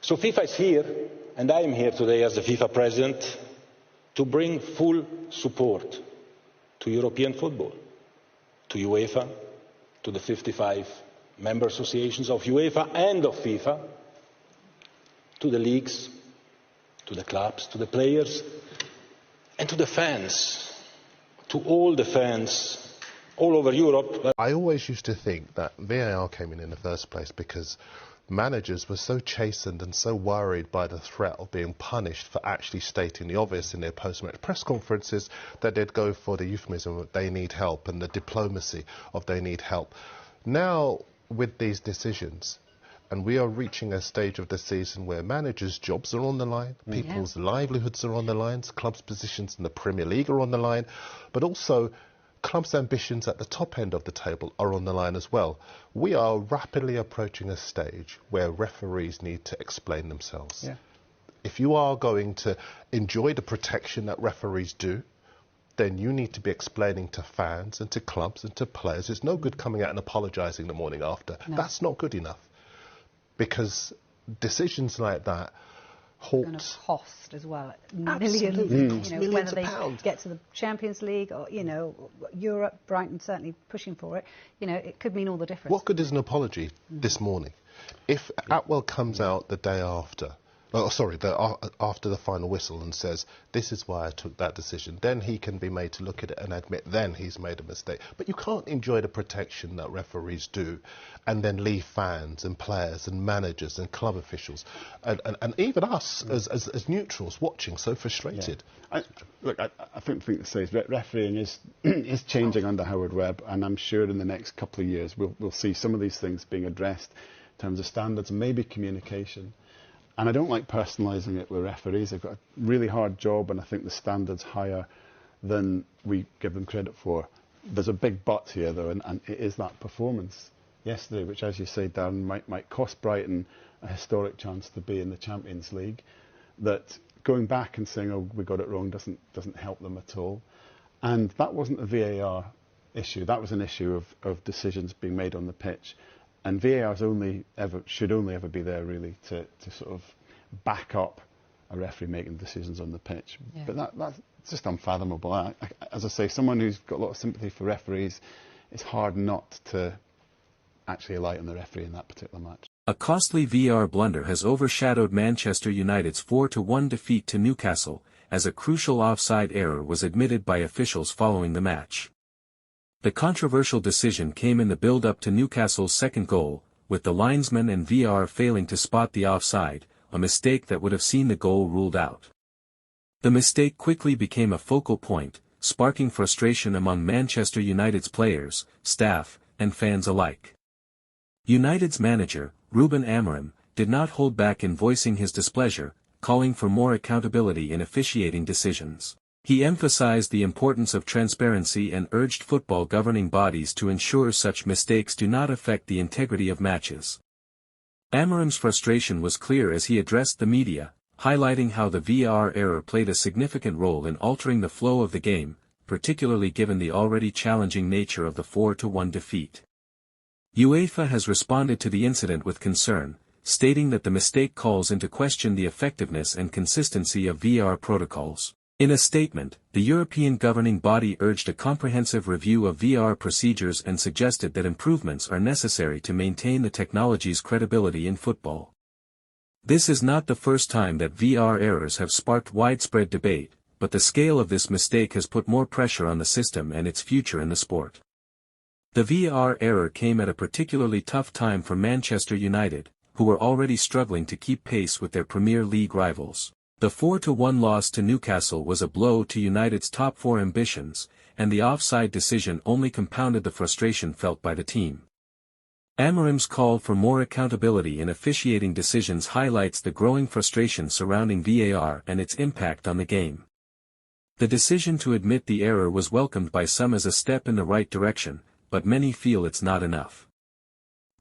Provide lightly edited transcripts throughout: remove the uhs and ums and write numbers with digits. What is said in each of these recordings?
So FIFA is here, and I am here today as the FIFA president to bring full support to European football, to UEFA, to the 55 member associations of UEFA and of FIFA, to the leagues, to the clubs, to the players, and to the fans, to all the fans all over Europe. I always used to think that VAR came in the first place because managers were so chastened and so worried by the threat of being punished for actually stating the obvious in their post-match press conferences that they'd go for the euphemism of they need help and the diplomacy of they need help. Now, with these decisions, and we are reaching a stage of the season where managers' jobs are on the line, people's livelihoods are on the line, clubs' positions in the Premier League are on the line, but also clubs' ambitions at the top end of the table are on the line as well. We are rapidly approaching a stage where referees need to explain themselves. Yeah. If you are going to enjoy the protection that referees do, then you need to be explaining to fans and to clubs and to players. It's no good coming out and apologising the morning after. No. That's not good enough. Because decisions like that going to cost as well millions, whether they get to the Champions League or Europe. Brighton certainly pushing for it. It could mean all the difference. What good is an apology this morning if Atwell comes out the day after? After the final whistle and says, this is why I took that decision, then he can be made to look at it and admit then he's made a mistake. But you can't enjoy the protection that referees do and then leave fans and players and managers and club officials and even us as neutrals watching so frustrated. Yeah. I think to say is refereeing is changing under Howard Webb, and I'm sure in the next couple of years we'll see some of these things being addressed in terms of standards and maybe communication. And I don't like personalising it with referees. They've got a really hard job, and I think the standard's higher than we give them credit for. There's a big but here, though, and it is that performance yesterday, which, as you say, Darren, might cost Brighton a historic chance to be in the Champions League. That going back and saying, oh, we got it wrong, doesn't help them at all. And that wasn't a VAR issue. That was an issue of decisions being made on the pitch. And VAR should only ever be there, really, to sort of back up a referee making decisions on the pitch. Yeah. But that's just unfathomable. As I say, someone who's got a lot of sympathy for referees, it's hard not to actually alight on the referee in that particular match. A costly VAR blunder has overshadowed Manchester United's 4-1 defeat to Newcastle, as a crucial offside error was admitted by officials following the match. The controversial decision came in the build-up to Newcastle's second goal, with the linesman and VAR failing to spot the offside, a mistake that would have seen the goal ruled out. The mistake quickly became a focal point, sparking frustration among Manchester United's players, staff, and fans alike. United's manager, Ruben Amorim, did not hold back in voicing his displeasure, calling for more accountability in officiating decisions. He emphasized the importance of transparency and urged football governing bodies to ensure such mistakes do not affect the integrity of matches. Amorim's frustration was clear as he addressed the media, highlighting how the VAR error played a significant role in altering the flow of the game, particularly given the already challenging nature of the 4-1 defeat. UEFA has responded to the incident with concern, stating that the mistake calls into question the effectiveness and consistency of VAR protocols. In a statement, the European governing body urged a comprehensive review of VAR procedures and suggested that improvements are necessary to maintain the technology's credibility in football. This is not the first time that VAR errors have sparked widespread debate, but the scale of this mistake has put more pressure on the system and its future in the sport. The VAR error came at a particularly tough time for Manchester United, who were already struggling to keep pace with their Premier League rivals. The 4-1 loss to Newcastle was a blow to United's top four ambitions, and the offside decision only compounded the frustration felt by the team. Amorim's call for more accountability in officiating decisions highlights the growing frustration surrounding VAR and its impact on the game. The decision to admit the error was welcomed by some as a step in the right direction, but many feel it's not enough.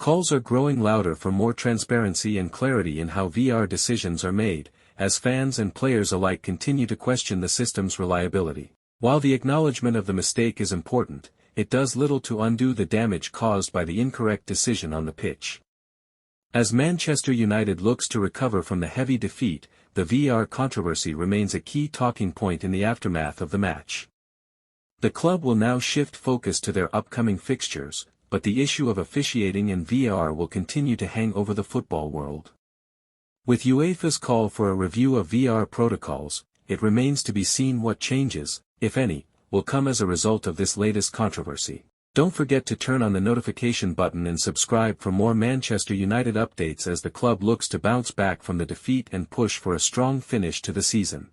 Calls are growing louder for more transparency and clarity in how VAR decisions are made, as fans and players alike continue to question the system's reliability. While the acknowledgement of the mistake is important, it does little to undo the damage caused by the incorrect decision on the pitch. As Manchester United looks to recover from the heavy defeat, the VAR controversy remains a key talking point in the aftermath of the match. The club will now shift focus to their upcoming fixtures, but the issue of officiating and VAR will continue to hang over the football world. With UEFA's call for a review of VAR protocols, it remains to be seen what changes, if any, will come as a result of this latest controversy. Don't forget to turn on the notification button and subscribe for more Manchester United updates as the club looks to bounce back from the defeat and push for a strong finish to the season.